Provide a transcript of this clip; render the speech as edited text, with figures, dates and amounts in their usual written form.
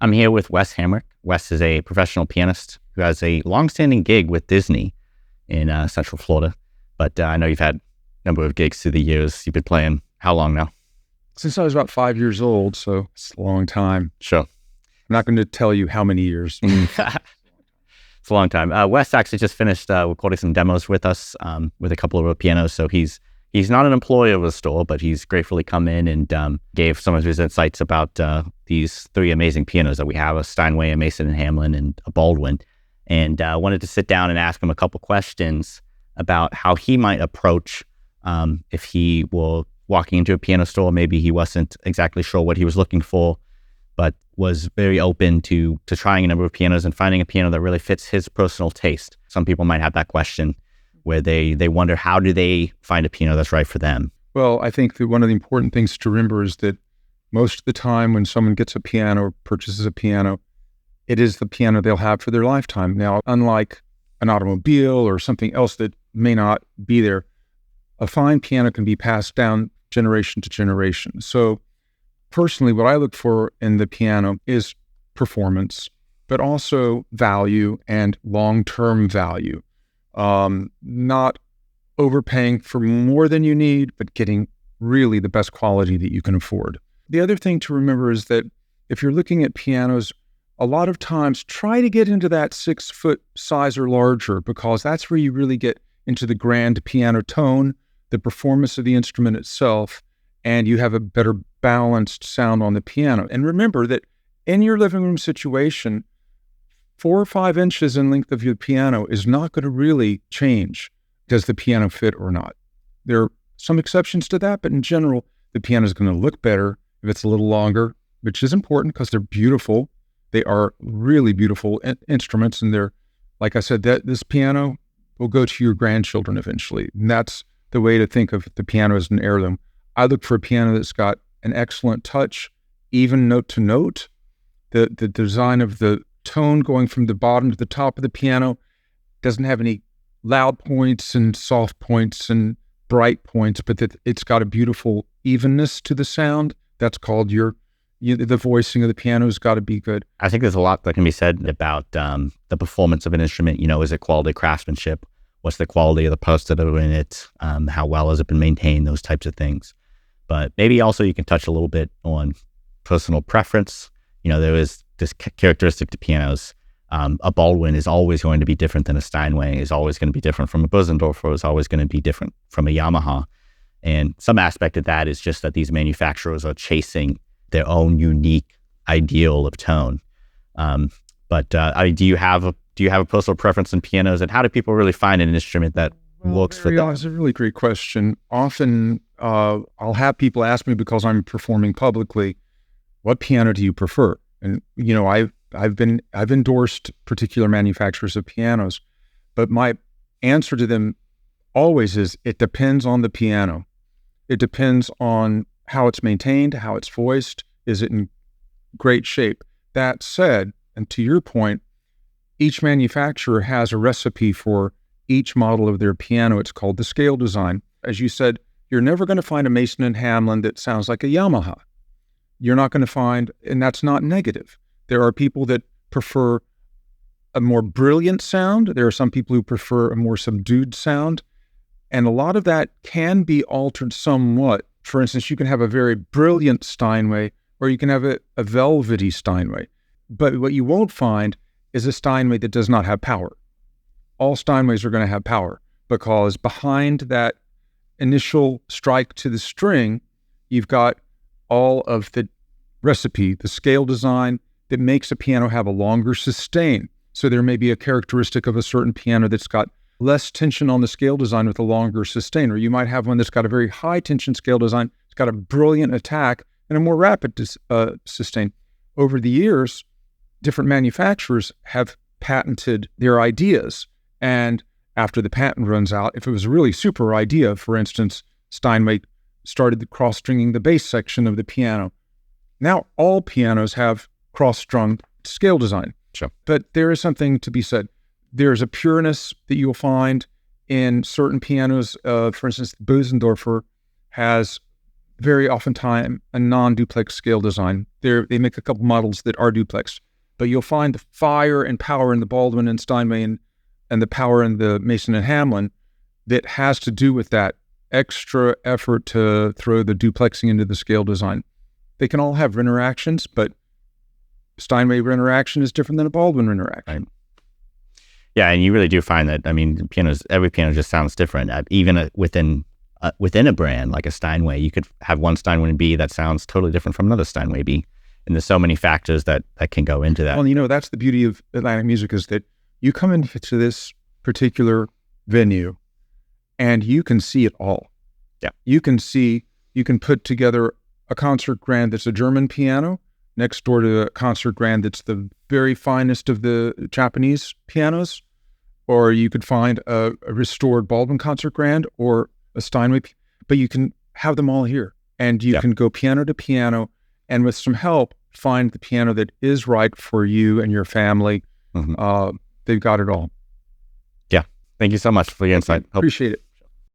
I'm here with Wes Hamrick. Wes is a professional pianist who has a longstanding gig with Disney in Central Florida. But I know you've had a number of gigs through the years. You've been playing how long now? Since I was about 5 years old, so it's a long time. Sure. I'm not going to tell you how many years. It's a long time. Wes actually just finished recording some demos with us with a couple of our pianos. So he's not an employee of the store, but he's gratefully come in and gave some of his insights about these three amazing pianos that we have, a Steinway, a Mason and Hamlin, and a Baldwin. And I wanted to sit down and ask him a couple questions about how he might approach if he were walking into a piano store. Maybe he wasn't exactly sure what he was looking for, but was very open to trying a number of pianos and finding a piano that really fits his personal taste. Some people might have that question where they wonder, how do they find a piano that's right for them? Well, I think that one of the important things to remember is that most of the time when someone gets a piano or purchases a piano, it is the piano they'll have for their lifetime. Now, unlike an automobile or something else that may not be there, a fine piano can be passed down generation to generation. So personally, what I look for in the piano is performance, but also value and long-term value. Not overpaying for more than you need, but getting really the best quality that you can afford. The other thing to remember is that if you're looking at pianos, a lot of times try to get into that 6-foot size or larger, because that's where you really get into the grand piano tone, the performance of the instrument itself, and you have a better balanced sound on the piano. And remember that in your living room situation, 4 or 5 inches in length of your piano is not going to really change. Does the piano fit or not? There are some exceptions to that, but in general, the piano is going to look better if it's a little longer, which is important because they're beautiful. They are really beautiful instruments, and they're, like I said, that this piano will go to your grandchildren eventually. And that's the way to think of the piano as an heirloom. I look for a piano that's got an excellent touch, even note to note. The design of the tone going from the bottom to the top of the piano doesn't have any loud points and soft points and bright points, but that it's got a beautiful evenness to the sound. That's called the voicing of the piano has got to be good. I think there's a lot that can be said about the performance of an instrument. Is it quality craftsmanship? What's the quality of the parts that are in it? How well has it been maintained? Those types of things. But maybe also you can touch a little bit on personal preference. There is this characteristic to pianos. A Baldwin is always going to be different than a Steinway, is always going to be different from a Bösendorfer, is always going to be different from a Yamaha. And some aspect of that is just that these manufacturers are chasing their own unique ideal of tone. Do you have a personal preference in pianos, and how do people really find an instrument that works for them? That's a really great question. Often I'll have people ask me, because I'm performing publicly, what piano do you prefer? And I've endorsed particular manufacturers of pianos, but my answer to them always is it depends on the piano. It depends on how it's maintained, how it's voiced. Is it in great shape? That said, and to your point, each manufacturer has a recipe for each model of their piano. It's called the scale design. As you said, you're never going to find a Mason and Hamlin that sounds like a Yamaha. You're not going to find, and that's not negative. There are people that prefer a more brilliant sound. There are some people who prefer a more subdued sound. And a lot of that can be altered somewhat. For instance, you can have a very brilliant Steinway, or you can have a velvety Steinway. But what you won't find is a Steinway that does not have power. All Steinways are going to have power, because behind that initial strike to the string, you've got all of the recipe, the scale design that makes a piano have a longer sustain. So there may be a characteristic of a certain piano that's got less tension on the scale design with a longer sustain, or you might have one that's got a very high tension scale design, it's got a brilliant attack and a more rapid sustain. Over the years, different manufacturers have patented their ideas, and after the patent runs out, if it was a really super idea, for instance, Steinway started the cross-stringing the bass section of the piano. Now all pianos have cross-strung scale design. Sure. But there is something to be said. There's a pureness that you'll find in certain pianos. For instance, the Bösendorfer has very oftentimes a non-duplex scale design. They make a couple models that are duplex, but you'll find the fire and power in the Baldwin and Steinway and the power in the Mason and Hamlin that has to do with that extra effort to throw the duplexing into the scale design. They can all have interactions, but Steinway interaction is different than a Baldwin interaction. Right. Yeah, and you really do find that, I mean, every piano just sounds different. Even within a brand like a Steinway, you could have one Steinway B that sounds totally different from another Steinway B. And there's so many factors that can go into that. Well, that's the beauty of Atlantic music, is that you come into this particular venue and you can see it all. Yeah. You can put together a concert grand that's a German piano next door to a concert grand that's the very finest of the Japanese pianos, or you could find a restored Baldwin concert grand or a Steinway, but you can have them all here, and you can go piano to piano, and with some help, find the piano that is right for you and your family. They've got it all. Yeah. Thank you so much for your insight. Appreciate it.